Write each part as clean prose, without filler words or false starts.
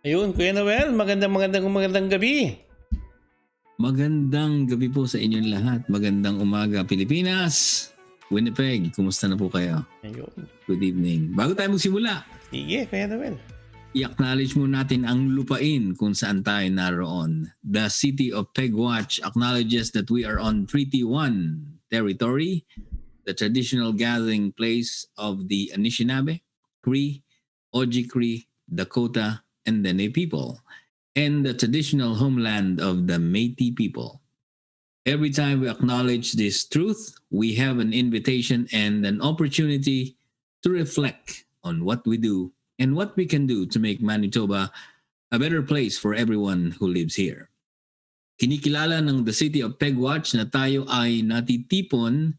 Ayun, Kuya Noel, magandang gabi. Magandang gabi po sa inyong lahat. Magandang umaga, Pilipinas. Winnipeg, kumusta na po kayo? Ayun. Good evening. Bago tayo magsimula, Sige, Kuya Noel. i-acknowledge mo natin ang lupain kung saan tayo naroon. The city of Pegwatch acknowledges that we are on Treaty 1 territory, the traditional gathering place of the Anishinaabe, Cree, Oji-Cree, Dakota, and Dene people, and the traditional homeland of the Métis people. Every time we acknowledge this truth, we have an invitation and an opportunity to reflect on what we do and what we can do to make Manitoba a better place for everyone who lives here. Kinikilala ng the City of Pegwatch na tayo ay natitipon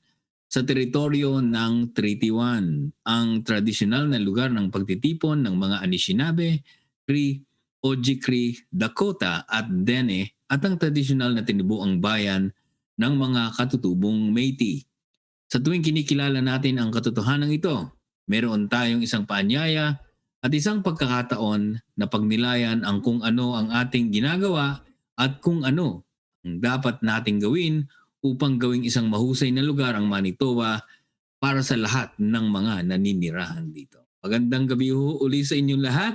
sa teritoryo ng Treaty 1, ang tradisyonal na lugar ng pagtitipon ng mga Anishinaabe, Cree, Oji-Cree, Dakota at Dene at ang tradisyonal na tinubuang bayan ng mga katutubong Métis. Sa tuwing kinikilala natin ang katotohanan ito, meron tayong isang paanyaya at isang pagkakataon na pagnilayan ang kung ano ang ating ginagawa at kung ano ang dapat nating gawin upang gawing isang mahusay na lugar ang Manitoba para sa lahat ng mga naninirahan dito. Magandang gabi ho uli sa inyong lahat.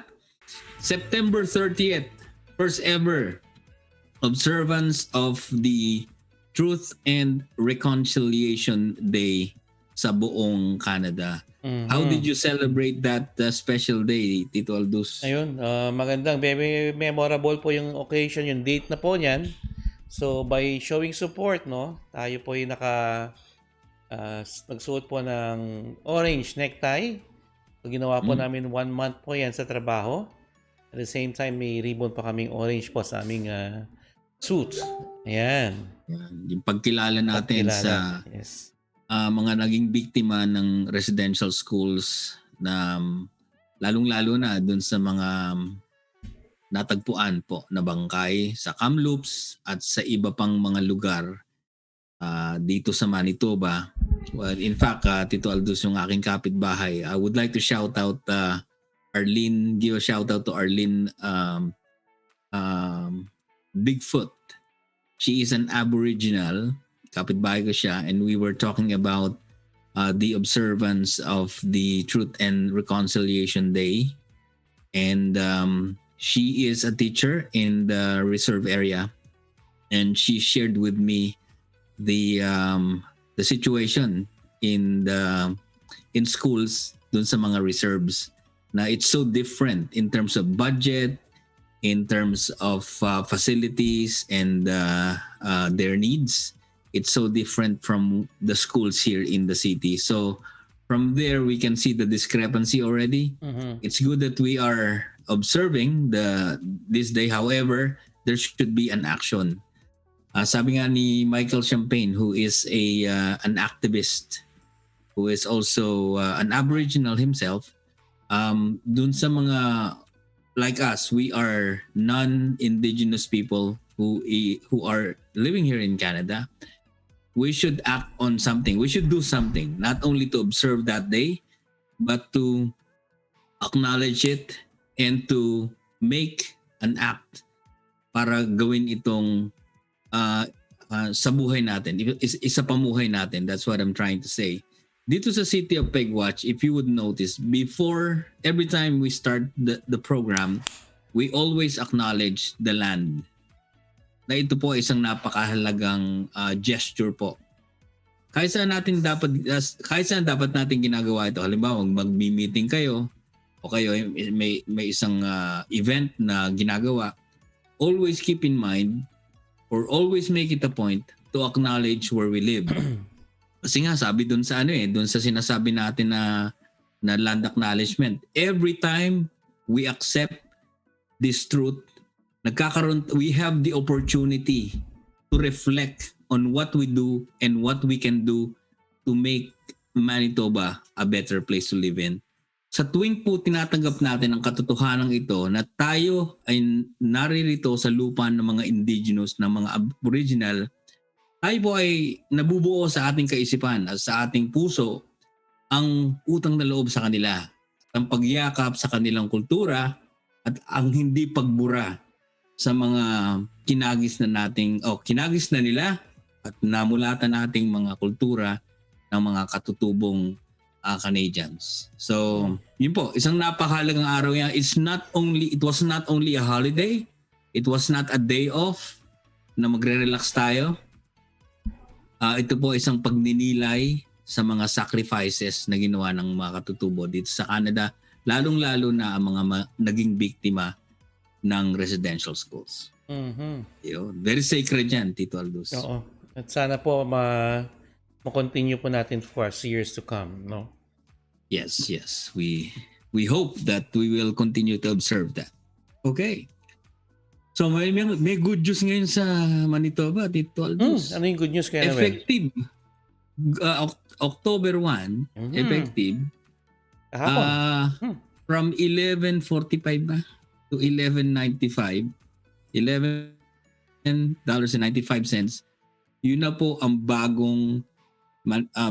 September 30th, first ever observance of the Truth and Reconciliation Day sa buong Canada. How did you celebrate that special day, Tito Aldous? Ayun, magandang, very memorable po yung occasion, yung date na po niyan. So, by showing support, no, tayo po yung nagsuot po ng orange necktie. So, ginawa po namin 1 month po yan sa trabaho. At the same time, may ribbon pa kaming orange po sa aming suit. Ayan. Yung pagkilala natin sa Yes. mga naging biktima ng residential schools na lalong-lalo na dun sa mga natagpuan po na bangkay sa Kamloops at sa iba pang mga lugar dito sa Manitoba. Well, in fact, Tito Aldous, yung aking kapitbahay, I would like to shout out Arlene, give a shout out to Arlene Bigfoot. She is an Aboriginal, kapitbahay ko siya, and we were talking about the observance of the Truth and Reconciliation Day. And she is a teacher in the reserve area, and she shared with me the situation in schools dun sa mga reserves na it's so different in terms of budget, in terms of facilities and their needs. It's so different from the schools here in the city. So from there, we can see the discrepancy already. It's good that we are observing this day. However, there should be an action. Sabi nga ni Michael Champagne, who is an activist, who is also an Aboriginal himself, dun sa mga like us, we are non-indigenous people who are living here in Canada. We should act on something. We should do something, not only to observe that day, but to acknowledge it and to make an act para gawin itong sa buhay natin. Isa pamuhay natin. That's what I'm trying to say. Dito sa City of Pegwatch, if you would notice, before every time we start the program, we always acknowledge the land. Na ito po isang napakahalagang gesture po. Kahit saan dapat natin ginagawa ito. Halimbawa, mag-meeting kayo o kayo may isang event na ginagawa, always keep in mind or always make it a point to acknowledge where we live. Kasi nga sabi doon sa doon sa sinasabi natin na land acknowledgement, every time we accept this truth, we have the opportunity to reflect on what we do and what we can do to make Manitoba a better place to live in. Sa tuwing po tinatanggap natin ang katotohanan ito na tayo ay naririto sa lupa ng mga indigenous, ng mga aboriginal, tayo po ay nabubuo sa ating kaisipan at sa ating puso ang utang na loob sa kanila, ang pagyakap sa kanilang kultura at ang hindi pagbura sa mga kinagis na nila at namulatan nating mga kultura ng mga katutubong Canadians. So, yun po, isang napakahalagang araw yan. It was not only a holiday, it was not a day off na magre-relax tayo. Ito po isang pagninilay sa mga sacrifices na ginawa ng mga katutubo dito sa Canada, lalong-lalo na ang mga naging biktima ng residential schools. Yun. Very sacred yan, Tito Aldous. Oo. At sana po ma-continue po natin for years to come, no? Yes. We hope that we will continue to observe that. Okay. So may good news ngayon sa Manitoba, Tito Aldous. Ano yung good news kaya Noel? Effective October 1, effective. Kahapon. From 11.45 ba to 11.95, $11.95. Yun na po ang bagong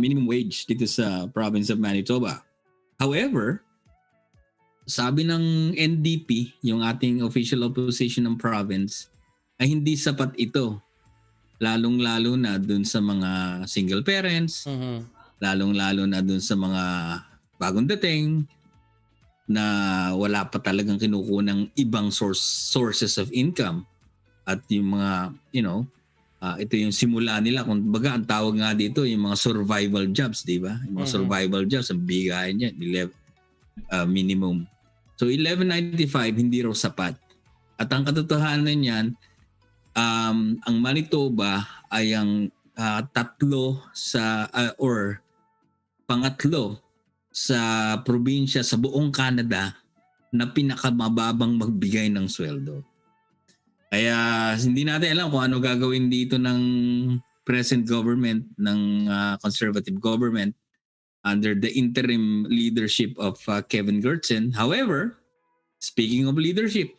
minimum wage dito sa province of Manitoba. However, sabi ng NDP, yung ating official opposition ng province, ay hindi sapat ito. Lalong-lalo na dun sa mga single parents, lalong-lalo na dun sa mga bagong dating na wala pa talagang kinukunang ibang sources of income. At yung mga, ito yung simula nila. Kung baga, ang tawag nga dito, yung mga survival jobs, di ba? Yung mga survival jobs, ang bigayan niya, minimum. So, 11.95, hindi raw sapat. At ang katotohanan niyan, ang Manitoba ay ang pangatlo sa probinsya sa buong Canada na pinakamababang magbigay ng sweldo. Kaya hindi natin alam kung ano gagawin dito ng present government, ng conservative government under the interim leadership of Kevin Gertzen. However, speaking of leadership,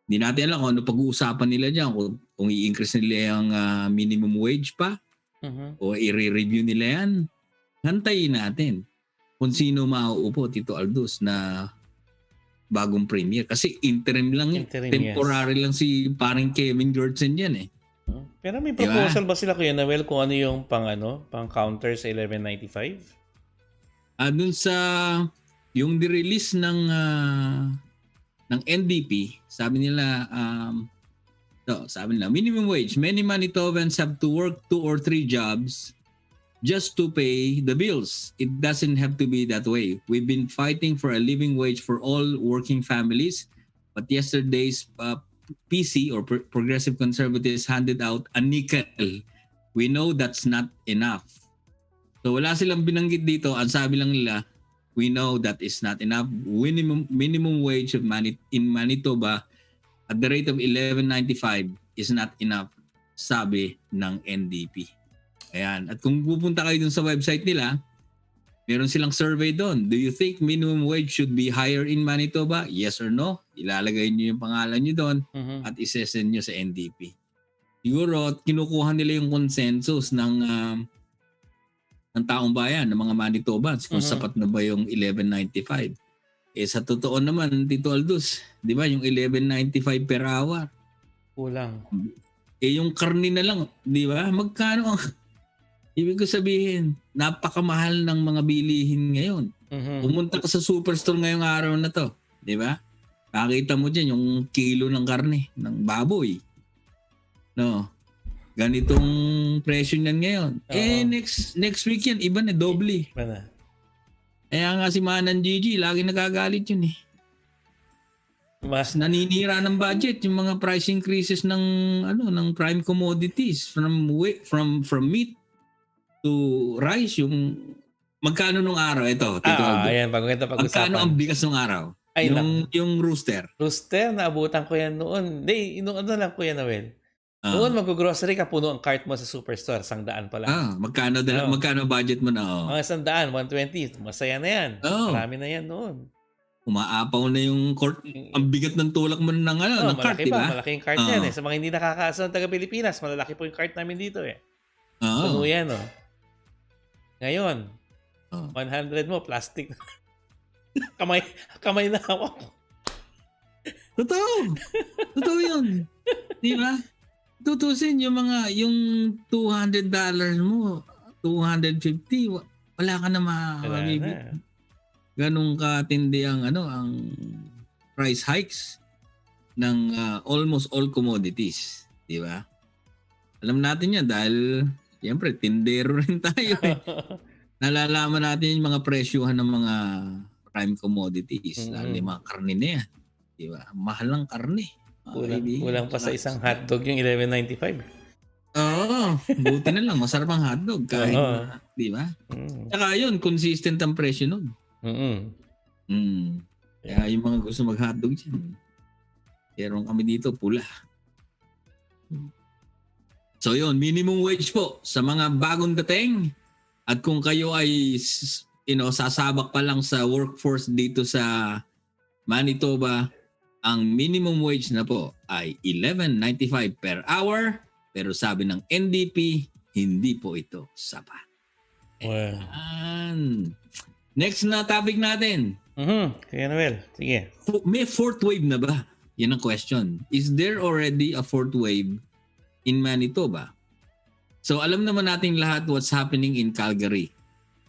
hindi natin alam kung ano pag-uusapan nila dyan, kung i-increase nila yung minimum wage pa o i-review nila yan. Hantayin natin kung sino mauupo, Tito Aldous, na bagong premier. Kasi interim lang yan. Temporary lang si parang Kevin Gertzen yan eh. Pero may proposal ba sila, Kuya Noel, kung ano yung pang counter sa 11.95? Dun sa yung di-release ng NDP, sabi nila minimum wage. Many Manitobans have to work 2 or 3 jobs just to pay the bills. It doesn't have to be that way. We've been fighting for a living wage for all working families, but yesterday's PC or Progressive Conservatives handed out a nickel. We know that's not enough. So wala silang binanggit dito. Ang sabi lang nila, we know that is not enough. Minimum wage in Manitoba at the rate of 11.95 is not enough, sabi ng NDP. Ayan. At kung pupunta kayo dun sa website nila, meron silang survey doon. Do you think minimum wage should be higher in Manitoba? Yes or no? Ilalagay nyo yung pangalan nyo doon at isesend nyo sa NDP. Siguro, kinukuha nila yung consensus ng taong bayan, ng mga Manitobans, kung sapat na ba yung 11.95. Sa totoo naman, Tito Aldous, di ba, yung 11.95 per hour. Kulang. Yung karni na lang, di ba? Magkano? Ibig ko sabihin, napakamahal ng mga bilihin ngayon. Pumunta ka sa superstore ngayong araw na to, di ba? Nakita mo dyan yung kilo ng karne, ng baboy. No? Ganitong presyo niyan ngayon. Next week yan, iba na, doble. Iba na. Kaya nga si Manan Gigi, lagi nagagalit yun eh. Mas naninira ng budget yung mga price increases ng prime commodities from meat to rice. Yung magkano nung araw ito, Tito Aldo? Ayan, pag-usapan. Magkano ang bigas nung araw? Ay, yung rooster. Rooster, naabutan ko yan noon. Hindi, lang ko yan, Noel. Noon mag-grocery ka, puno ang cart mo sa superstore, 100 pa lang. Magkano budget mo na? Mga 100, 120, masaya na yan. Marami na yan noon. Umaapaw na yung cart, ang bigat ng tulak mo ng cart, di ba? Malaki yung cart yan eh. Sa mga hindi nakakaasa ng taga-Pilipinas, malalaki po yung cart namin dito eh. Puno yan Ngayon, 100 mo, plastic. kamay na hawak. Totoo. Totoo yun. Di ba? Tutusin yung $200 mo, 250, wala ka na Wala mabibili. na. Ganun katindi ang price hikes ng almost all commodities, di ba? Alam natin yan dahil siyempre tindero rin tayo eh. Nalalaman natin yung mga presyuhan ng mga prime commodities, lalo yung mga karne na yan, di ba? Mahal ng karne. Kulang pa sa isang hotdog yung 11.95. Oo, buti na lang masarap ang hotdog kahit na, di ba? Saka yun, consistent ang presyo nun. Kaya yung mga gusto mag-hotdog dyan, meron kami dito pula. So yun, minimum wage po sa mga bagong dating. At kung kayo ay sasabak pa lang sa workforce dito sa Manitoba, ang minimum wage na po ay $11.95 per hour. Pero sabi ng NDP, hindi po ito sapat. Wow. Next na topic natin. Kaya Noel, sige. May fourth wave na ba? Yan ang question. Is there already a fourth wave in Manitoba? So alam naman natin lahat what's happening in Calgary.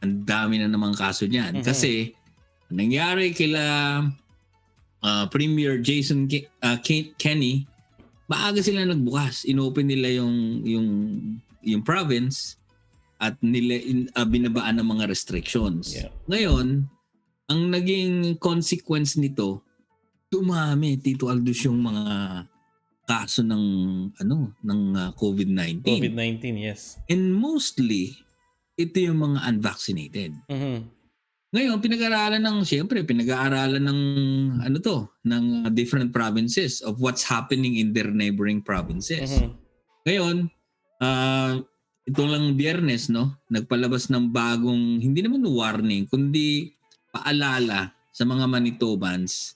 Ang dami na namang kaso niyan. Kasi nangyari kila Premier Jason Kenney, maaga sila nagbukas. Inopen nila yung province at binabaan ng mga restrictions. Yeah. Ngayon, ang naging consequence nito, dumami, Tito Aldous, yung mga kaso ng COVID-19. COVID-19, yes. And mostly, ito yung mga unvaccinated. Ngayon, pinag-aaralan ng ng different provinces of what's happening in their neighboring provinces. Ngayon, ito lang Biyernes, nagpalabas ng bagong, hindi naman warning, kundi paalala sa mga Manitobans,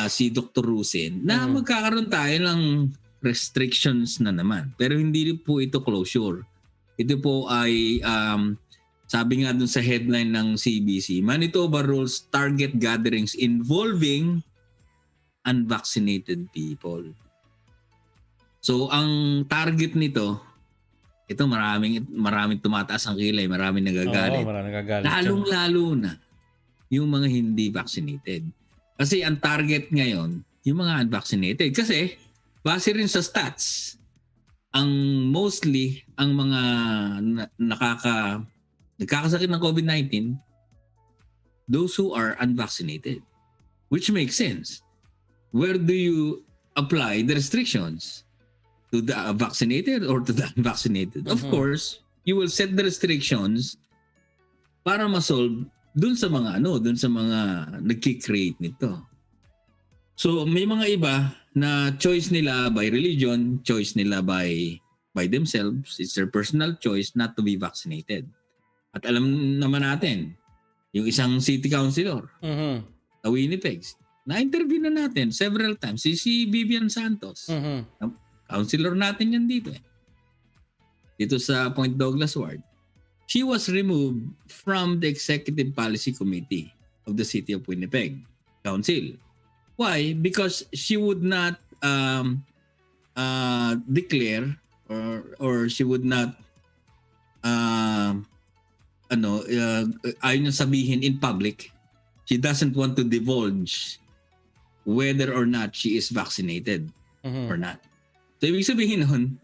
si Dr. Rusin, na magkakaroon tayo ng restrictions na naman. Pero hindi po ito closure. Ito po ay, sabi nga dun sa headline ng CBC, Manitoba rules target gatherings involving unvaccinated people. So, ang target nito, ito maraming tumataas ang kilay, maraming nagagalit. Maraming nagagalit. Lalong-lalo na yung mga hindi vaccinated. Kasi ang target ngayon, yung mga unvaccinated. Kasi, base rin sa stats, ang mostly, ang mga nagkakasakit ng COVID-19, those who are unvaccinated. Which makes sense. Where do you apply the restrictions? To the vaccinated or to the unvaccinated? Of course, you will set the restrictions para ma-solve dun sa mga nagki-create nito. So may mga iba na choice nila by religion, choice nila by themselves, it's their personal choice not to be vaccinated. At alam naman natin, yung isang city councilor, sa Winnipeg, na-interview na natin several times, si Vivian Santos. Councilor natin yan dito dito sa Point Douglas Ward. She was removed from the Executive Policy Committee of the City of Winnipeg Council. Why? Because she would not declare or she would not ayaw niya sabihin in public. She doesn't want to divulge whether or not she is vaccinated or not. So, ibig sabihin nun,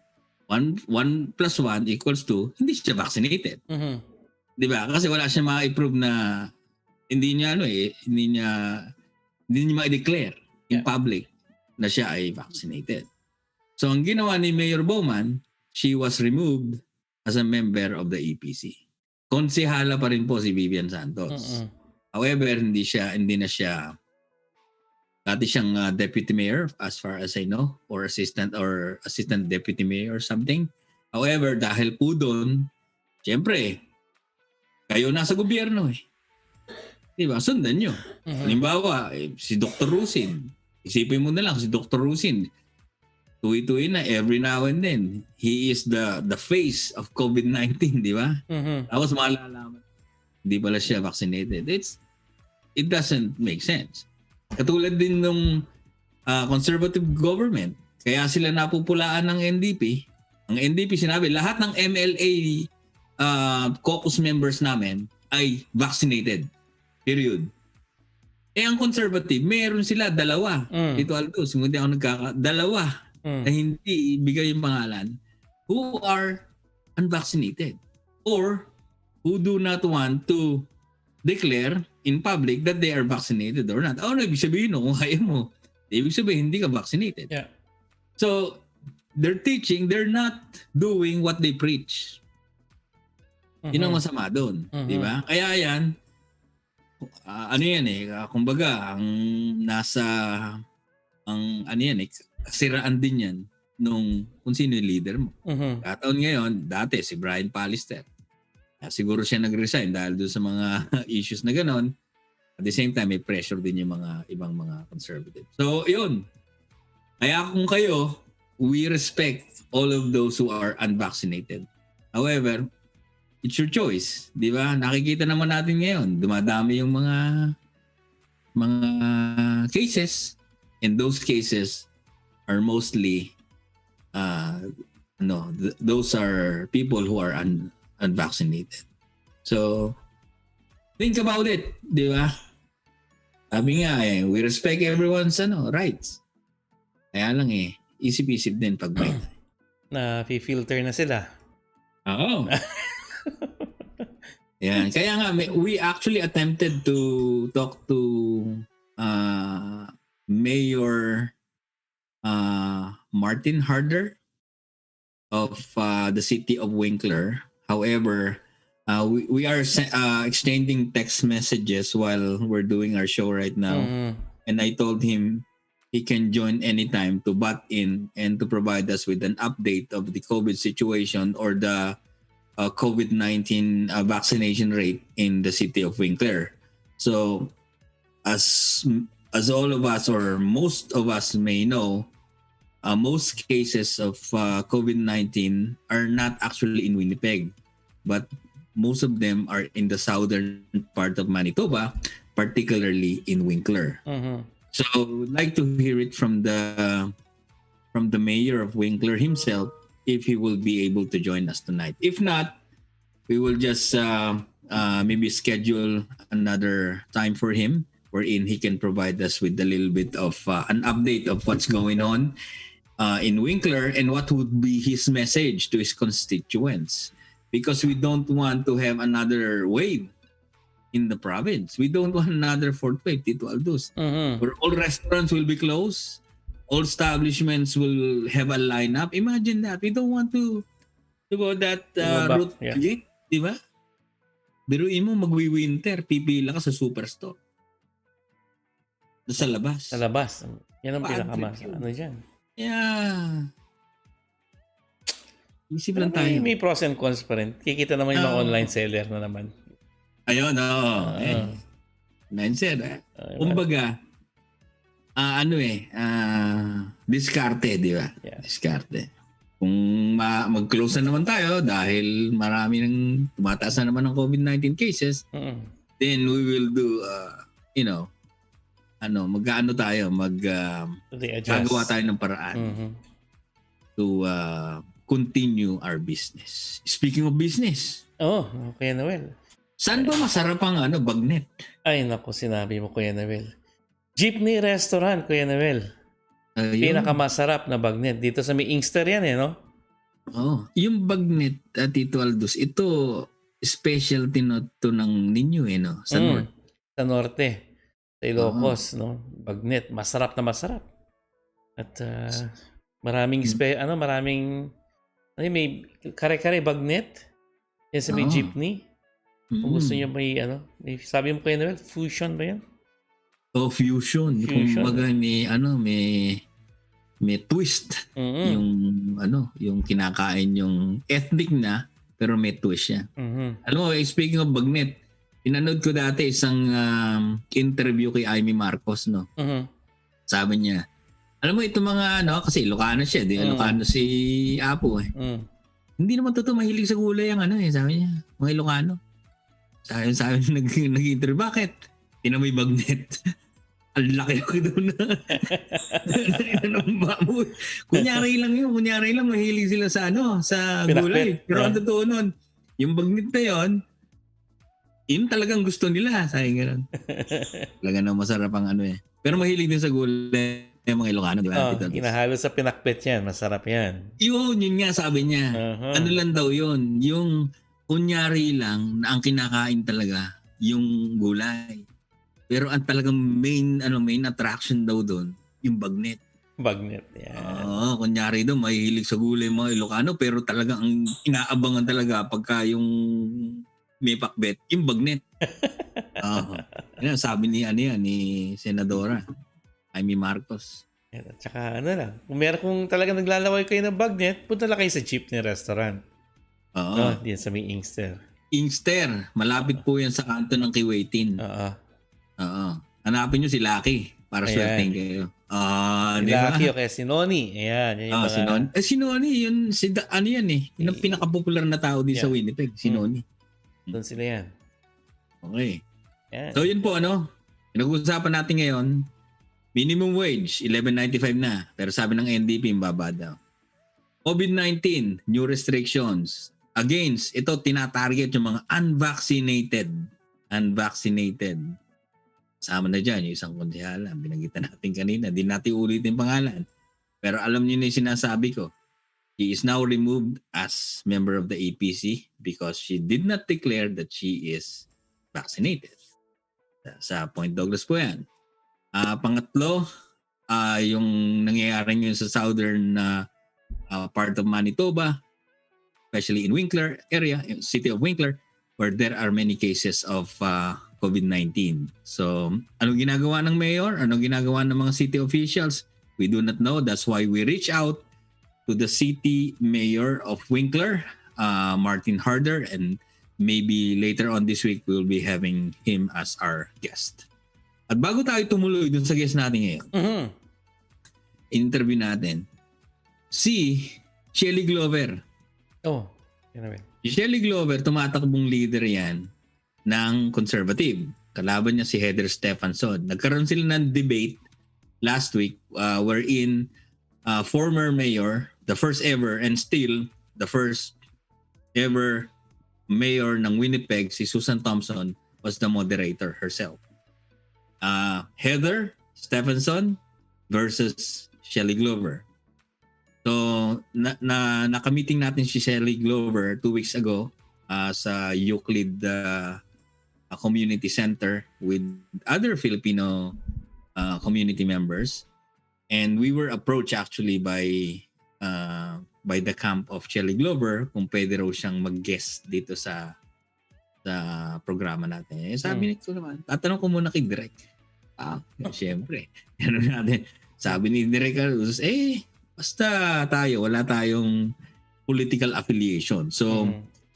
1 plus 1 equals 2, hindi siya vaccinated. Di ba? Kasi wala siya ma-prove na hindi niya ma-declare in public na siya ay vaccinated. So, ang ginawa ni Mayor Bowman, she was removed as a member of the EPC. Konsehala pa rin po si Vivian Santos. However, hindi na siya dati siyang deputy mayor as far as I know, or assistant deputy mayor or something. However, dahil po doon, siyempre, kayo nasa gobyerno Diba? Sundan nyo. Halimbawa, si Dr. Rusin. Isipin mo na lang, si Dr. Rusin, tuwi-tuwi na every now and then. He is the face of COVID-19, di ba? Tapos malalaman, hindi pala siya vaccinated. It doesn't make sense. Katulad din nung conservative government. Kaya sila napupulaan ng NDP. Ang NDP sinabi, lahat ng MLA caucus members namin ay vaccinated. Period. Ang conservative, meron sila dalawa. Tito Aldous, hindi ako dalawa na hindi ibigay yung pangalan, who are unvaccinated or who do not want to declare in public that they are vaccinated or not. Ano ibig sabihin kung kaya mo? Ibig sabihin, hindi ka vaccinated. Yeah. So, they're teaching, they're not doing what they preach. Yun ang masama doon. Di ba? Kaya yan, ano yan kumbaga, ang nasa, kasiraan din yan nung kung sino yung leader mo. Kataon ngayon, dati si Brian Pallister. Siguro siya nag-resign dahil doon sa mga issues na ganon. At the same time, may pressure din yung mga ibang mga conservative. So, yun. Kaya kung kayo, we respect all of those who are unvaccinated. However, it's your choice. Di ba? Nakikita naman natin ngayon, dumadami yung mga cases. And those cases are mostly, those are people who are unvaccinated. So, think about it, di ba? Sabi nga we respect everyone's rights. Kaya lang isip-isip din pag may. Na-filter na sila. Oo. Yan. Kaya nga, we actually attempted to talk to Mayor Martin Harder of the city of Winkler. However, we are exchanging text messages while we're doing our show right now. And I told him he can join anytime to butt in and to provide us with an update of the COVID situation or the COVID-19 vaccination rate in the city of Winkler. So, as all of us or most of us may know, most cases of COVID-19 are not actually in Winnipeg, but most of them are in the southern part of Manitoba, particularly in Winkler. So, I'd like to hear it from the mayor of Winkler himself if he will be able to join us tonight. If not, we will just maybe schedule another time for him wherein he can provide us with a little bit of an update of what's going on in Winkler and what would be his message to his constituents. Because we don't want to have another wave in the province. We don't want another fourth wave, Tito Aldous. Where all restaurants will be closed, all establishments will have a lineup. Imagine that. We don't want to go that route again. Di ba? Biruin mo, magwi-winter, pipila ka sa superstore. Sa labas. Sa labas. Yan ang pinakamas. Ano dyan? Yeah. Isip lang tayo. May pros and cons pa rin. Kikita naman yung mga online seller na naman. Ayun, online seller. Kumbaga, diskarte, di ba? Yeah. Diskarte. Kung mag-close na naman tayo dahil marami nang tumataas na naman ng COVID-19 cases, then we will do, mag-ano tayo, gagawa tayo ng paraan to continue our business. Speaking of business. Kuya Noel. Saan ba masarap ang bagnet? Ay, naku, sinabi mo, Kuya Noel. Jeepney Restaurant, Kuya Noel. Pinakamasarap na bagnet. Dito sa may Inkster yan no? Yung bagnet, Tito Aldous, ito specialty to ng ninyo no? Sa north. Sa norte. Sa Ilocos, no? Bagnet. Masarap na masarap. At maraming may kare-kare bagnet. Yan sa may jeepney. Kung gusto niyo may sabi mo, Kuya Noel, fusion ba yan? Fusion. Kung baga may twist. Yung kinakain yung ethnic na pero may twist siya. Alam mo, speaking of bagnet, pinanood ko dati isang interview kay Amy Marcos, no? Sabi niya, alam mo itong mga kasi Ilocano siya, Ilocano si Apo Hindi naman totoo mahilig sa gulay ang sabi niya, mga Ilocano. Sabi nag-interview, bakit? Tinamoy bagnet. Ang laki ko doon na. Ng baboy. Kunyari lang yun. Kunyari lang mahilig sila sa sa gulay. Pinakbet. Pero ang totoo nun, yung bagnit na yun, yun talagang gusto nila. Sabi gano'n. Talaga na masarap ang Pero mahilig din sa gulay yung mga Ilocano, di ba? Oh, inahalo sa pinakbet yan. Masarap yan. Yun nga sabi niya. Uh-huh. Ano lang daw yun? Yung kunyari lang na ang kinakain talaga yung gulay. Pero ang talagang main attraction daw doon, yung bagnet. Bagnet, yan. Oo, kunyari daw mahihilig sa gulay mga Ilocano pero talagang ang inaabangan talaga pagka yung may pakbet, yung bagnet. Oo. Yan sabi ni Senadora Amy Marcos. At saka lang, kung talagang naglalaway kayo ng bagnet, punta lang kayo sa jeepney restaurant. Oo. No, diyan sa may Inkster. Inkster, malapit po yan sa kanto ng Kiwaitin. Oo. Oo. Hanapin nyo si Lucky para Ayan. swerteng kayo. Si Di ba? Lucky o kaya si Noni. Ayan. Yan yung mga... Si Noni. Si Noni, yun, yan eh. Yun ang pinaka-popular na tao din sa Winnipeg, si Noni. Doon sila yan. Okay. Yan. So yun po, pinag-uusapan natin ngayon, minimum wage, 11.95 na. Pero sabi ng NDP, baba daw. COVID-19, new restrictions. Against, ito tinatarget yung mga unvaccinated. Sama na dyan yung isang konsehala. Binagitan natin kanina. Di natin ulitin pangalan. Pero alam niyo na yung sinasabi ko. She is now removed as member of the APC because she did not declare that she is vaccinated. Sa Point Douglas po yan. Pangatlo, yung nangyayari ngayon sa southern part of Manitoba, especially in Winkler area, in city of Winkler, where there are many cases of COVID-19. So, anong ginagawa ng mayor? Anong ginagawa ng mga city officials? We do not know. That's why we reach out to the city mayor of Winkler, Martin Harder, and maybe later on this week, we'll be having him as our guest. At bago tayo tumuloy dun sa guest natin ngayon, interview natin, si Shelley Glover. Oh, yan na. Si Shelley Glover, tumatakbong leader yan ng conservative. Kalaban niya si Heather Stephenson. Nagkaroon sila ng debate last week wherein former mayor, the first ever and still the first ever mayor ng Winnipeg, si Susan Thompson, was the moderator herself. Heather Stephenson versus Shelley Glover. So, naka-meeting natin si Shelley Glover 2 weeks ago sa Euclid Community Center with other Filipino community members. And we were approached actually by the camp of Shelley Glover kung pwede raw siyang mag-guest dito sa programa natin. Sabi nito naman, tatanong ko muna kay Direk. Siyempre. Sabi ni Direk, basta tayo, wala tayong political affiliation. So,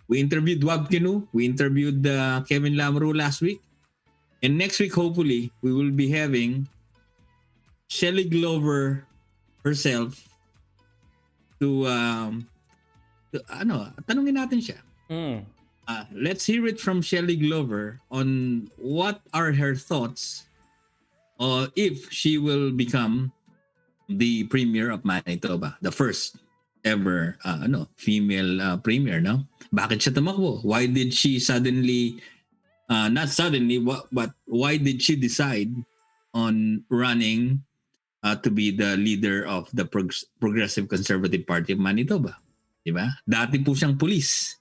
we interviewed Wab Kinu, we interviewed Kevin Lamro last week. And next week, hopefully, we will be having Shelley Glover herself to tanungin natin siya. Let's hear it from Shelley Glover on what are her thoughts if she will become the premier of Manitoba, the first ever female premier, no? Bakit siya tumakbo? Why did she suddenly not suddenly but why did she decide on running to be the leader of the Progressive Conservative Party of Manitoba? Diba? Dati po siyang pulis.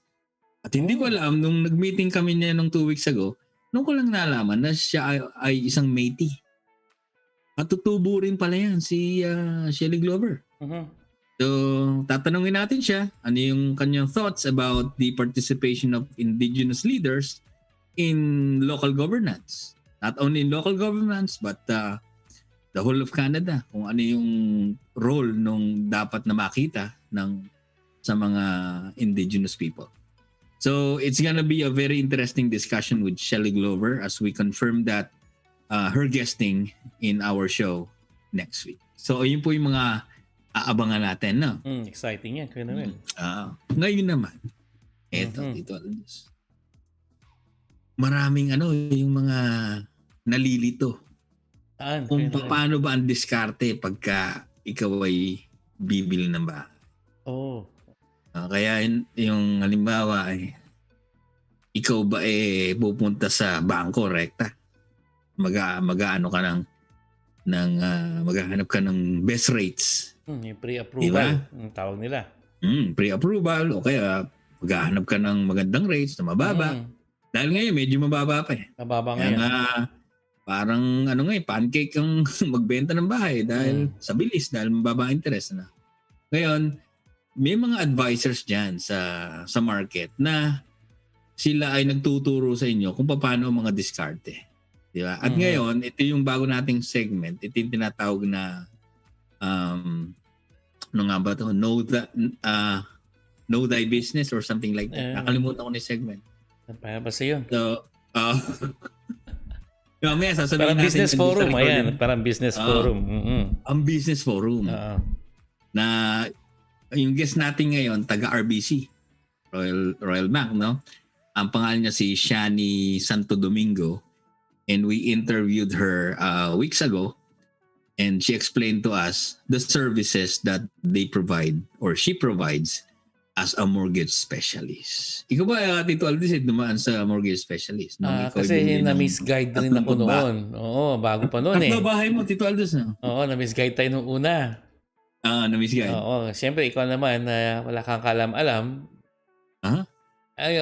At hindi ko alam, nung nag-meeting kami niya nung 2 weeks ago, nung ko lang nalaman na siya ay isang Métis. At tutubo rin pala yan si Shelley Glover. So, tatanungin natin siya ano yung kanyang thoughts about the participation of indigenous leaders in local governance. Not only in local governance, but the whole of Canada. Kung ano yung role nung dapat na makita sa mga indigenous people. So, it's gonna be a very interesting discussion with Shelley Glover as we confirm that her guesting in our show next week. So, yun po yung mga aabangan natin, no? Exciting yan, Kuya Noel. Ngayon naman, eto, maraming yung mga nalilito Kung Kayo na rin. paano ba ang diskarte pagka ikaw ay bibili ng bahay. Oh. Kaya yung halimbawa ay ikaw ba pupunta sa bangko rekta? Mag-aano ka maghahanap ka ng best rates. Yung Diba? pre-approval. Ang tawag nila. Pre-approval o kaya maghahanap ka ng magandang rates na mababa. Dahil ngayon medyo mababa pa eh. Mababa Kaya ngayon. nga parang pancake ang magbenta ng bahay dahil sa bilis, dahil mababa ang interest na. Ngayon, may mga advisors dyan sa market na sila ay nagtuturo sa inyo kung paano ang mga diskarte. Di ba? At ngayon, ito yung bago nating segment. Ito yung tinatawag na ano nga ba ito? Know Thy Business or something like that. Nakalimutan ko na yung segment. Basta yun. So, mamaya sasabihin Parang natin business dun sa forum. recording. Ayan, parang business forum. Ang business forum. Na yung guest natin ngayon, taga RBC, Royal Bank, no? Ang pangalan niya si Shani Santo Domingo. And we interviewed her weeks ago. And she explained to us the services that they provide or she provides as a mortgage specialist. Ikaw ba, Tito Aldis, dumaan sa mortgage specialist? Kasi na-misguide rin ako noon. Oo, bago pa noon eh. Tatlo bahay mo, Tito Aldis, no? Oo, na-misguide tayo nung una. Na-misguide. Oo, siyempre ikaw naman na wala kang kalam-alam. Ay,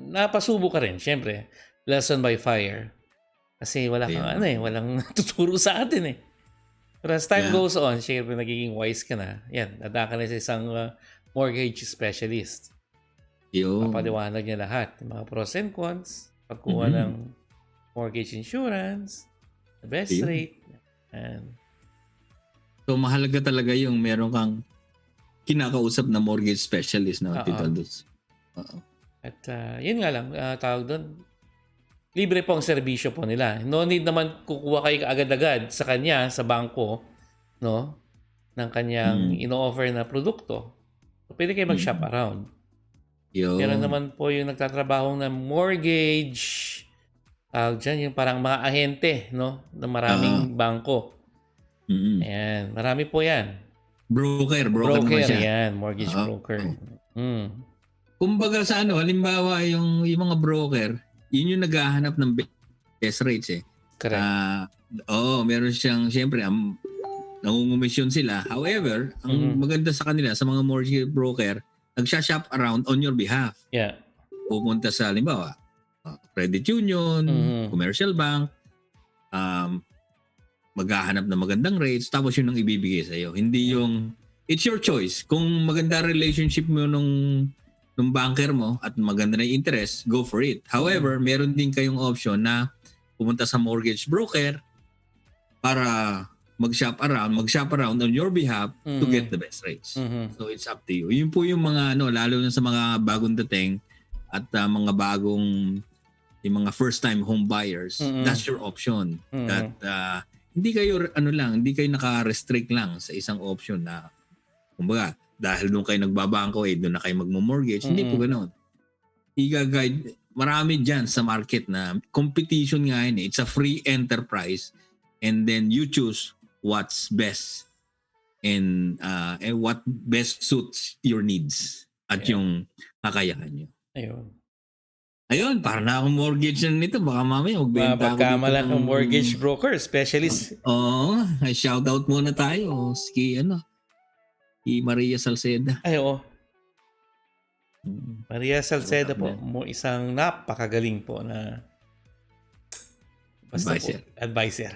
napasubo ka rin, siyempre. Lesson by fire. Kasi wala kang walang tuturo sa atin eh. Pero as time goes on, siyempre nagiging wise ka na. Yan, dadaan ka na sa isang mortgage specialist. Papaliwanag niya lahat. Yung mga pros and cons, pagkuha ng mortgage insurance, the best rate. And so mahalaga talaga yung meron kang kinakausap na mortgage specialist na Tito Aldis. At yun nga lang, tawag doon, libre po ang serbisyo po nila. No need naman kukuha kayo agad-agad sa kanya, sa bangko, no? Ng kanyang ino-offer na produkto. So, pwede kayo mag-shop around. Pero naman po yung nagtatrabaho ng mortgage, dyan yung parang mga ahente, no? Na maraming bangko. Ayan, marami po yan. Broker naman siya. Yan, mortgage broker. Kumbaga sa halimbawa yung mga broker, yun yung naghahanap ng best rates eh. Correct. Meron siyang, siyempre, nangungumisyon sila. However, ang maganda sa kanila, sa mga mortgage broker, nagsha-shop around on your behalf. Yeah. Pupunta sa, halimbawa, credit union, commercial bank, maghahanap ng magandang rates, tapos yun ang ibibigay sa'yo. Hindi yung, it's your choice. Kung maganda relationship mo nung banker mo at maganda na yung interest, go for it. However, meron din kayong option na pumunta sa mortgage broker para mag-shop around on your behalf to get the best rates. So it's up to you. Yun po yung mga lalo na sa mga bagong dating at mga yung mga first time home buyers, that's your option. That hindi kayo naka-restrict lang sa isang option na kumbaga dahil doon kayo nagbabangko doon na kayo magmo-mortgage. Hindi po ganoon. Iga-guide, marami dyan sa market na competition nga yun. It's a free enterprise and then you choose what's best and what best suits your needs at yung kakayahan nyo. Ayun, para na akong mortgage nito. Baka mamaya magbenta ako dito. Magkamala kang mortgage broker, specialist. Shout out muna tayo. Si Maria Salceda. Maria Salceda po, isang napakagaling po na advisor.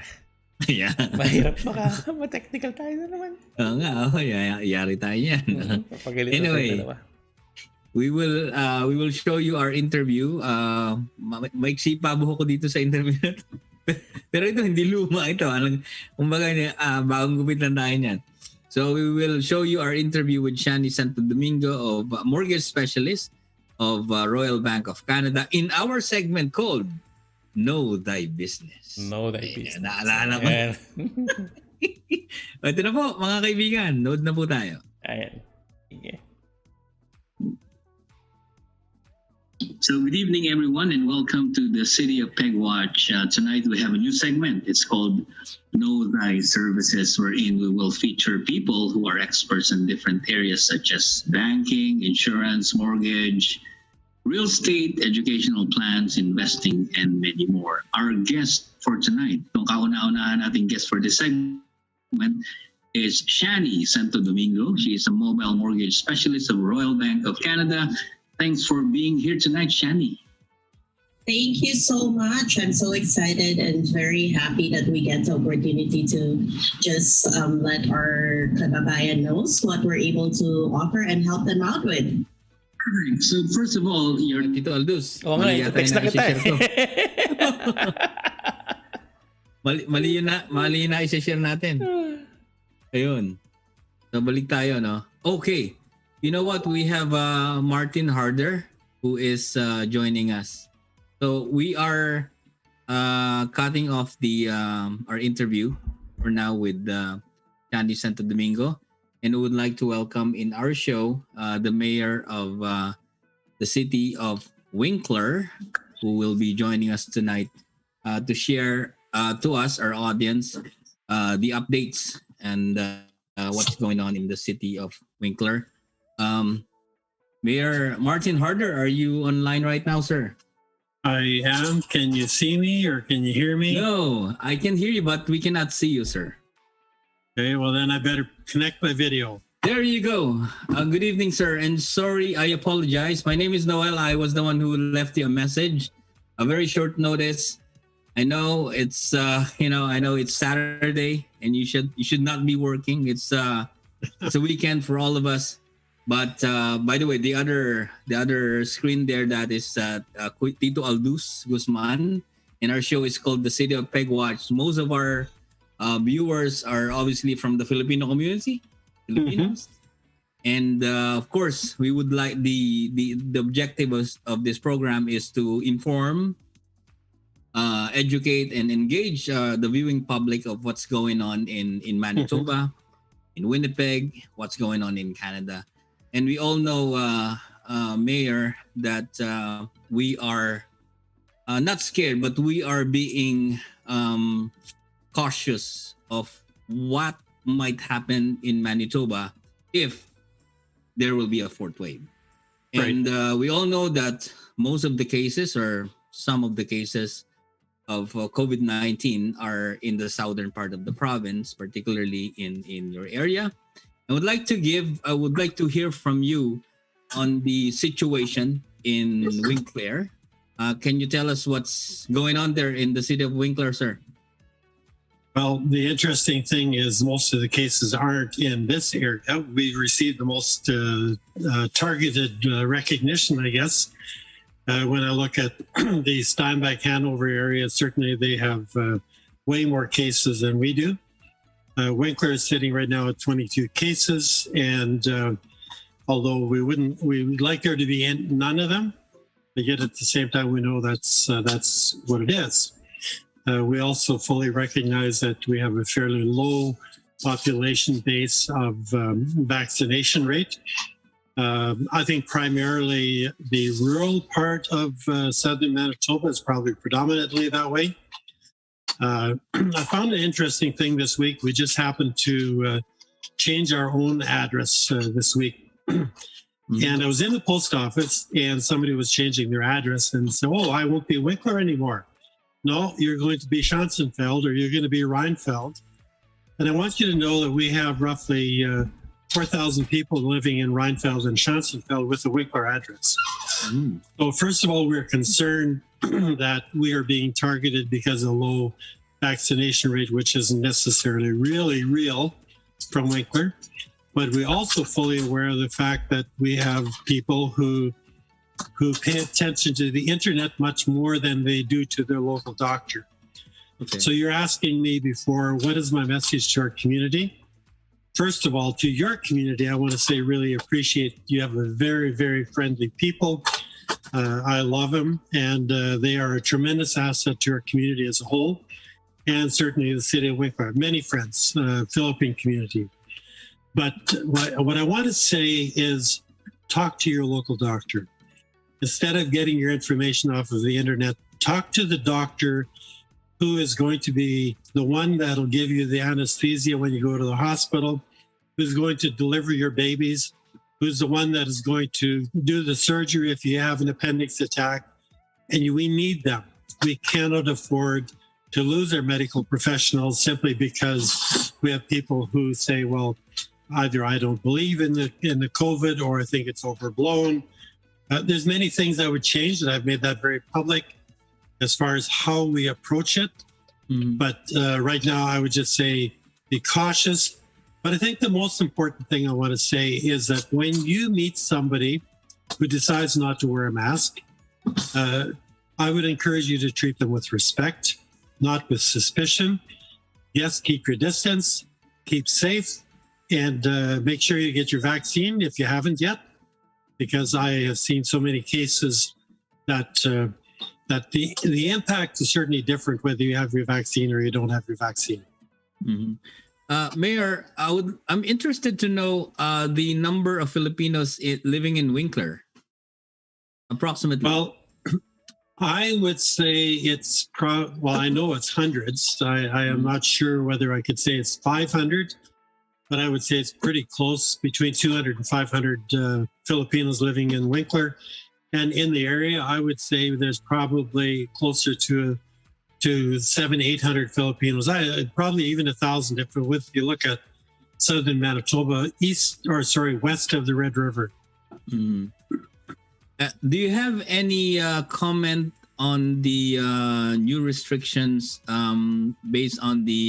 Yeah. Mahirap baka ma-technical tayo na naman. Oo nga, yari tayo yan. Anyway, we will show you our interview. Maiksi pa buho ko dito sa interview na to. Pero ito, hindi luma ito. Kumbaga, bagong gupit lang tayo niyan. So we will show you our interview with Shani Santo Domingo of mortgage specialist of Royal Bank of Canada in our segment called Know Thy Business. Know Thy Business. Naalala ko. Ito na po, mga kaibigan. Nood na po tayo. Ayan. Sige. So good evening, everyone, and welcome to the City of Pegwatch. Tonight we have a new segment. It's called Know Thy Services, wherein we will feature people who are experts in different areas such as banking, insurance, mortgage, real estate, educational plans, investing, and many more. Our guest for tonight, itong kauna-unahan nating guest for this segment, is Shani Santo Domingo. She is a mobile mortgage specialist of Royal Bank of Canada. Thanks for being here tonight, Shani. Thank you so much. I'm so excited and very happy that we get the opportunity to just let our kababayan knows what we're able to offer and help them out with. Perfect. So first of all, you're Tito Aldous. Oo nga, text na kita eh. Mali na i-share natin. Ayun. So balik tayo, no? Okay. You know what? We have Martin Harder who is joining us. So we are cutting off the our interview for now with Shani Santo Domingo, and we would like to welcome in our show the mayor of the city of Winkler, who will be joining us tonight to share to us, our audience, the updates and what's going on in the city of Winkler. Mayor Martin Harder, are you online right now, sir? I am. Can you see me or can you hear me? No, I can hear you, but we cannot see you, sir. Okay, well then I better connect my video. There you go. Good evening, sir. And sorry, I apologize. My name is Noel. I was the one who left you a message. A very short notice. I know it's I know it's Saturday and you should not be working. It's a weekend for all of us. But by the way, the other screen there, that is Tito Aldous Guzman, and our show is called The City of Pegwatch. Most of our viewers are obviously from the Filipino community, Filipinos, and of course, we would like the objective of this program is to inform, educate, and engage the viewing public of what's going on in Manitoba, in Winnipeg, what's going on in Canada. And we all know, Mayor, that we are not scared, but we are being cautious of what might happen in Manitoba if there will be a fourth wave. Right. And we all know that most of the cases, or some of the cases of COVID-19, are in the southern part of the province, particularly in your area. I would like to hear from you on the situation in Winkler. Can you tell us what's going on there in the city of Winkler, sir? Well, the interesting thing is most of the cases aren't in this area. We've received the most targeted recognition, I guess. When I look at the Steinbach Hanover area, certainly they have way more cases than we do. Winkler is sitting right now at 22 cases, and although we'd like there to be none of them, but yet at the same time we know that's what it is. We also fully recognize that we have a fairly low population base of vaccination rate. I think primarily the rural part of southern Manitoba is probably predominantly that way. I found an interesting thing this week. We just happened to change our own address this week. And I was in the post office and somebody was changing their address and said, "Oh, I won't be Winkler anymore. No, you're going to be Schanzenfeld, or you're going to be Rheinfeld." And I want you to know that we have roughly 4,000 people living in Rheinfeld and Schanzenfeld with a Winkler address. So first of all, we're concerned that we are being targeted because of low vaccination rate, which isn't necessarily really real from Winkler. But we're also fully aware of the fact that we have people who pay attention to the internet much more than they do to their local doctor. Okay. So you're asking me before, what is my message to our community? First of all, to your community, I want to say really appreciate you have a very, very friendly people. I love them, and they are a tremendous asset to our community as a whole, and certainly the city of Winkler. Many friends, Philippine community. But what I want to say is talk to your local doctor. instead of getting your information off of the internet, talk to the doctor who is going to be the one that'll give you the anesthesia when you go to the hospital, who's going to deliver your babies, who's the one that is going to do the surgery if you have an appendix attack. And we need them. We cannot afford to lose our medical professionals simply because we have people who say, well, either I don't believe in the COVID or I think it's overblown. There's many things I would change, and I've made that very public as far as how we approach it. Mhm. But right now, I would just say be cautious. But I think the most important thing I want to say is that when you meet somebody who decides not to wear a mask, I would encourage you to treat them with respect, not with suspicion. Yes, keep your distance, keep safe, and make sure you get your vaccine if you haven't yet, because I have seen so many cases that that the impact is certainly different whether you have your vaccine or you don't have your vaccine. Mhm. Mayor, I'm interested to know the number of Filipinos living in Winkler, approximately. Well, I would say it's I know it's hundreds. I am not sure whether I could say it's 500, but I would say it's pretty close, between 200 and 500 Filipinos living in Winkler. And in the area, I would say there's probably closer to 700-800 Filipinos. Probably even 1,000 if you look at southern Manitoba, west of the Red River. Mhm. Do you have any comment on the new restrictions based on the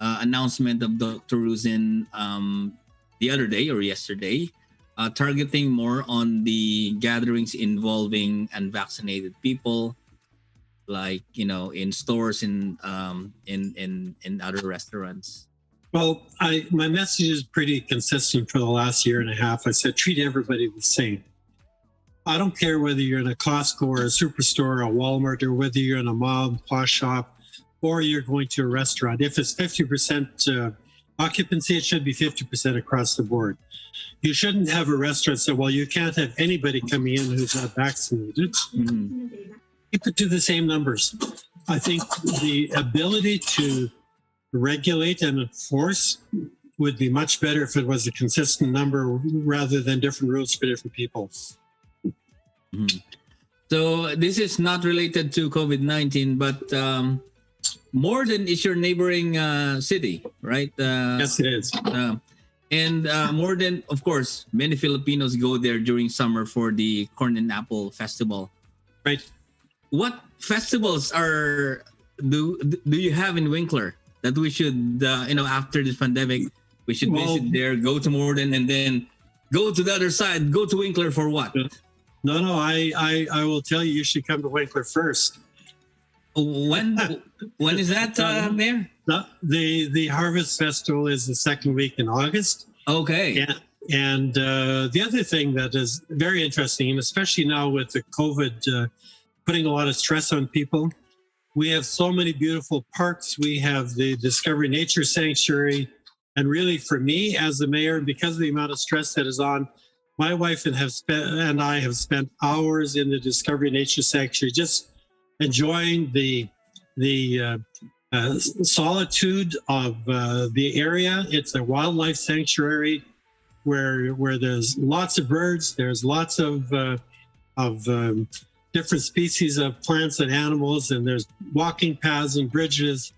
announcement of Dr. Ruzin the other day or yesterday, targeting more on the gatherings involving unvaccinated people, like in stores in other restaurants? Well, my message is pretty consistent for the last year and a half. I said treat everybody the same. I don't care whether you're in a Costco or a Superstore or a Walmart, or whether you're in a mom and pop shop or you're going to a restaurant. If it's 50% occupancy, it should be 50% across the board. You shouldn't have a restaurant say, well, you can't have anybody coming in who's not vaccinated. Mhm. Keep it to the same numbers. I think the ability to regulate and enforce would be much better if it was a consistent number rather than different rules for different people. So this is not related to COVID-19, but Morden is your neighboring city, right? Yes, it is. And Morden, of course, many Filipinos go there during summer for the Corn and Apple Festival. Right. What festivals do you have in Winkler that we should, after this pandemic, we should visit there, go to Morden, and then go to the other side, go to Winkler for what? No, I will tell you, you should come to Winkler first. When is that, Mayor? The Harvest Festival is the second week in August. Okay. And the other thing that is very interesting, and especially now with the COVID putting a lot of stress on people, we have so many beautiful parks. We have the Discovery Nature Sanctuary. And really, for me as the mayor, because of the amount of stress that is on, my wife and I have spent hours in the Discovery Nature Sanctuary just enjoying the solitude of the area. It's a wildlife sanctuary where there's lots of birds, there's lots of different species of plants and animals, and there's walking paths and bridges,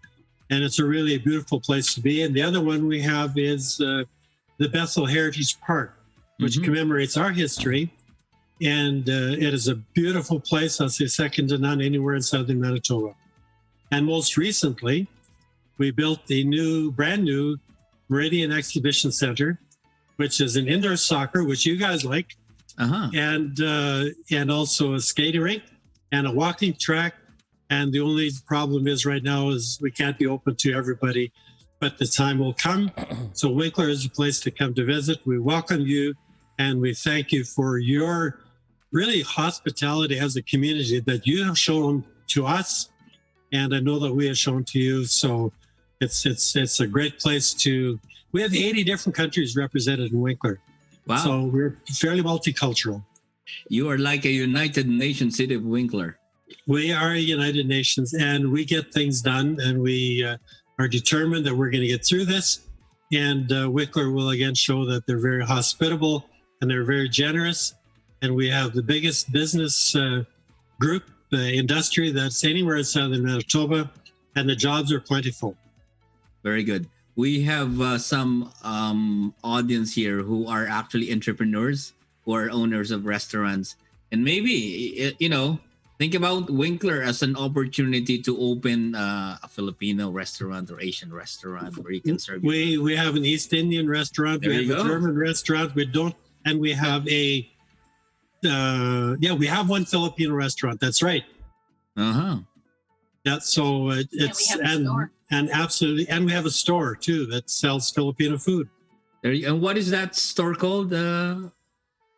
and it's a really beautiful place to be. And the other one we have is the Bethel Heritage Park, which commemorates our history. And it is a beautiful place. I'll say second to none anywhere in southern Manitoba. And most recently, we built the brand new Meridian Exhibition Center, which is an indoor soccer, which you guys like, and also a skating rink and a walking track. And the only problem is right now is we can't be open to everybody, but the time will come. So Winkler is a place to come to visit. We welcome you, and we thank you for your really hospitality as a community that you have shown to us, and I know that we have shown to you. So it's a great place to. We have 80 different countries represented in Winkler. Wow. So we're fairly multicultural. You are like a United Nations city of Winkler. We are United Nations, and we get things done, and we are determined that we're going to get through this. And Wickler will again show that they're very hospitable and they're very generous. And we have the biggest business group, industry that's anywhere in southern Manitoba, and the jobs are plentiful. Very good. We have some audience here who are actually entrepreneurs, who are owners of restaurants. And maybe, think about Winkler as an opportunity to open a Filipino restaurant or Asian restaurant where you can serve. We have an East Indian restaurant. There we you have a go. German restaurant. We have we have one Filipino restaurant. That's right. Yeah. So it's we have a store. and absolutely, and we have a store too that sells Filipino food. And what is that store called,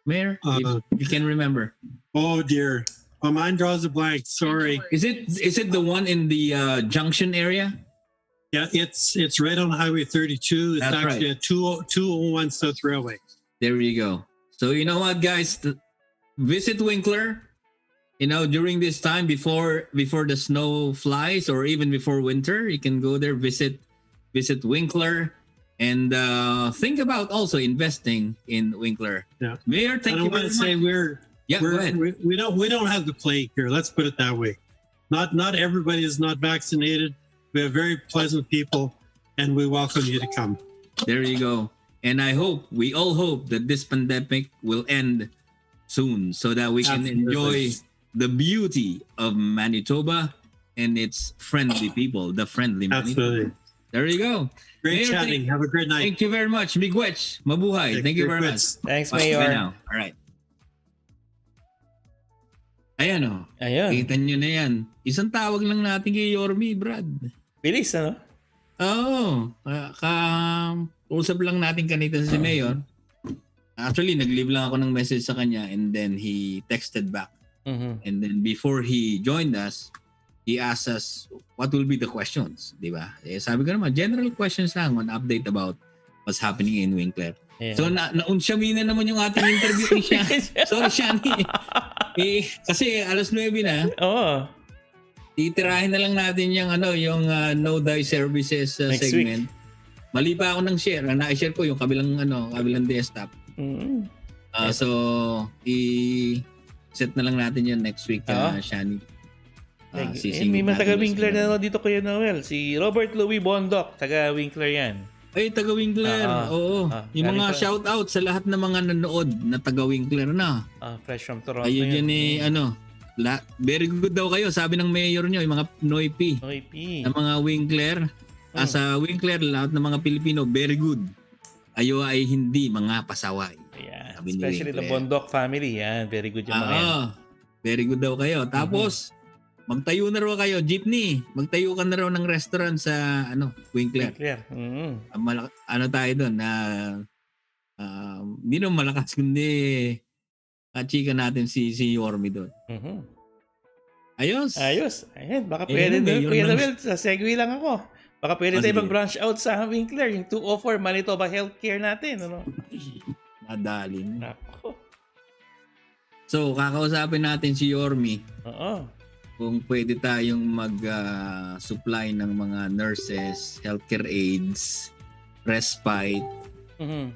Mayor? If you can remember. Oh dear, my mind draws a blank. Sorry. Is it the one in the Junction area? Yeah, it's right on Highway 32. It's That's actually right. a 201 South Railway. There you go. So you know what, guys? Visit Winkler. During this time before the snow flies, or even before winter, you can go there, visit Winkler, and think about also investing in Winkler. Yeah. Mayor, thank And I you want very to say much. Go ahead. we don't have the plague here. Let's put it that way. Not everybody is not vaccinated. We have very pleasant people, and we welcome you to come. There you go. And we all hope that this pandemic will end soon so that we can Absolutely. enjoy the beauty of Manitoba and its friendly people, the friendly Manitoba. Absolutely. There you go. Great Mayor, chatting. Have a great night. Thank you very much. Miigwech. Mabuhay. Thank you very much. Thanks, Bye Mayor. now. All right. Ayan o. Ayun. Kita nyo na yan. Isang tawag lang natin kay Yorme, Brad. Bilis, ano? Oo. Usap lang natin kanita si Mayor. Actually, nag-leave lang ako ng message sa kanya and then he texted back. Mhm. And then before he joined us, he asked us what will be the questions, di ba? Sabi ko naman, general questions lang on update about what's happening in Winkler. Yeah. So naunsyami na naman yung ating interview ni Shani. Sorry, Shani. Kasi alas 9 na. Oo. Titirahin na lang natin yung No Die Services Next segment. Mali pa ako ng share. Na-share ko yung kabilang desktop. Mhm. So i-set na lang natin yun next week, Shani. May mga taga-Winkler na dito, Kuya Noel. Si Robert Louis Bondoc, taga-Winkler yan. Ay, taga-Winkler. Oo. Yung mga shout-out sa lahat ng mga nanood na taga-Winkler na. Fresh from Toronto Ayun yan very good daw kayo. Sabi ng mayor nyo, yung mga Noipi. Noipi. Na mga Winkler. Sa Winkler, lahat ng mga Pilipino, very good. Ayo ay hindi mga pasaway. Yeah. Sabi ni Especially the Winkler. Bondoc family. Yan. Very good yung mga yan. Very good daw kayo. Tapos, magtayo na raw kayo, jeepney. Magtayo ka na raw ng restaurant sa Winkler. Winkler. Mhm. Tayo doon na hindi naman malakas kundi chika natin si Yorme doon. Mhm. Ayos. Ayun. Baka Ayun, pwede Mayor doon. Kuya ng- Noel, sa segue lang ako. Baka pwede tayo Sige. mag-branch out sa Winkler. Yung 204 Manitoba Healthcare natin. Ano? Madalin. Nako. So, kakausapin natin si Yorme Oo. kung pwede tayong mag-supply ng mga nurses, healthcare aides, respite Mhm.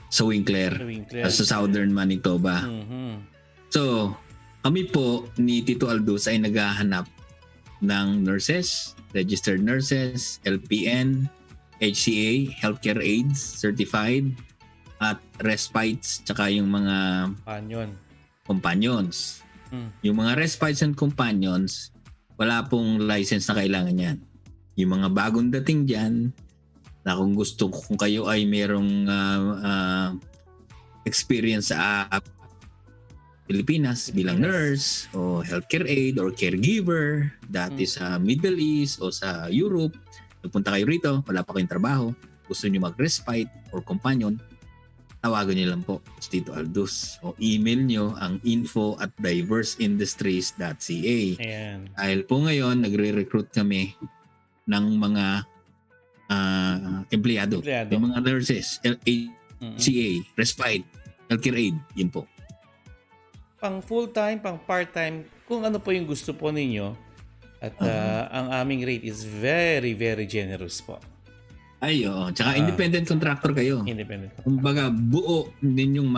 sa Winkler, Sa Winkler. sa Southern Manitoba. Mhm. So, kami po ni Tito Aldous ay naghahanap ng nurses, registered nurses, LPN, HCA, healthcare aides, certified, at respites, tsaka yung mga Panyon. companions. Yung mga respites and companions, wala pong license na kailangan yan. Yung mga bagong dating dyan, na kung kayo ay merong experience sa Pilipinas bilang nurse o healthcare aide or caregiver that is sa Middle East o sa Europe, nagpunta kayo rito, wala pa kayong trabaho, gusto nyo mag-respite or companion, tawagan nyo lang po si Tito Aldous o email nyo ang info@diverseindustries.ca. Ayan. Dahil po ngayon, nagre-recruit kami ng mga empleyado. Yung mga nurses, HCA, respite, healthcare aid, yun po. pang full-time, pang part-time, kung ano po yung gusto po ninyo. At ang aming rate is very, very generous po. Ay, oo. Tsaka independent contractor kayo. Independent. Kumbaga, buo ninyong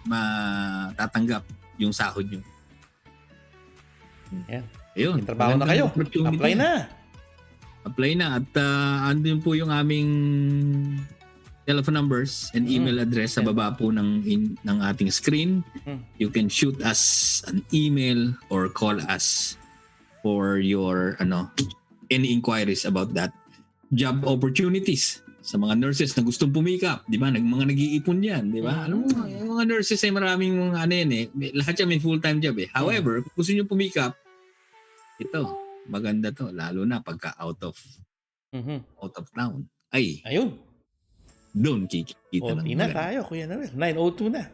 matatanggap yung sahod nyo. Yan. Ayun. May trabaho na kayo. Opportunity. Apply na. Apply na. At andun po yung aming telephone numbers and email address sa baba po ng ating screen. You can shoot us an email or call us for your any inquiries about that. Job opportunities sa mga nurses na gustong pumikap, di ba? Mga nag-iipon yan, di ba? Alam mo, yung mga nurses ay maraming lahat yan may full-time job eh. However, kung gusto nyo pumikap, ito, maganda to, lalo na pagka out of town. Ay, Ayun. doon kikita OT na tayo, Kuya Noel. 9:02 na.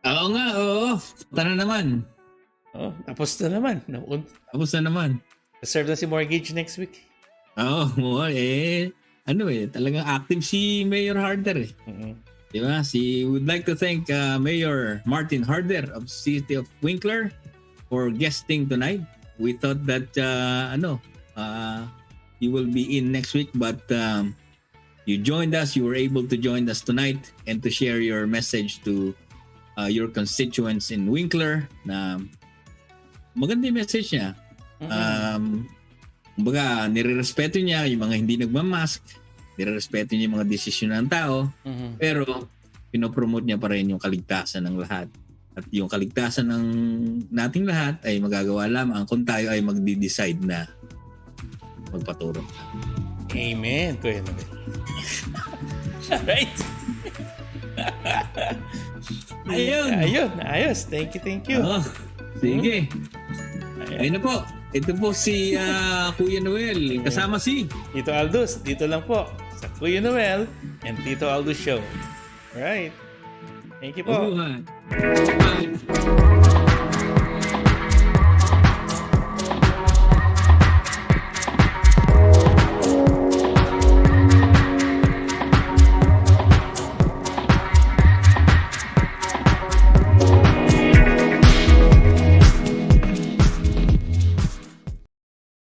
Oo nga, oo. Tara naman. Tapos na naman. Tapos na naman. Serve na si mortgage next week. Oo, talagang active si Mayor Harder eh. Di ba? Would like to thank Mayor Martin Harder of City of Winkler for guesting tonight. We thought that you will be in next week, but you joined us. You were able to join us tonight and to share your message to your constituents in Winkler. Na maganda yung message niya. Kumbaga, nirerespeto niya yung mga hindi nagmamask, nirerespeto niya yung mga desisyon ng tao, pero pinopromote niya pa rin yung kaligtasan ng lahat. At yung kaligtasan ng nating lahat ay magagawa lamang kung tayo ay magde-decide na magpaturo. Amen, Kuya Noel. Alright. Ayos. Thank you. Sige. Ayun na po. Ito po si Kuya Noel. Kasama si Tito Aldous. Dito lang po sa Kuya Noel and Tito Aldous Show. Alright. Thank you po. Buhay.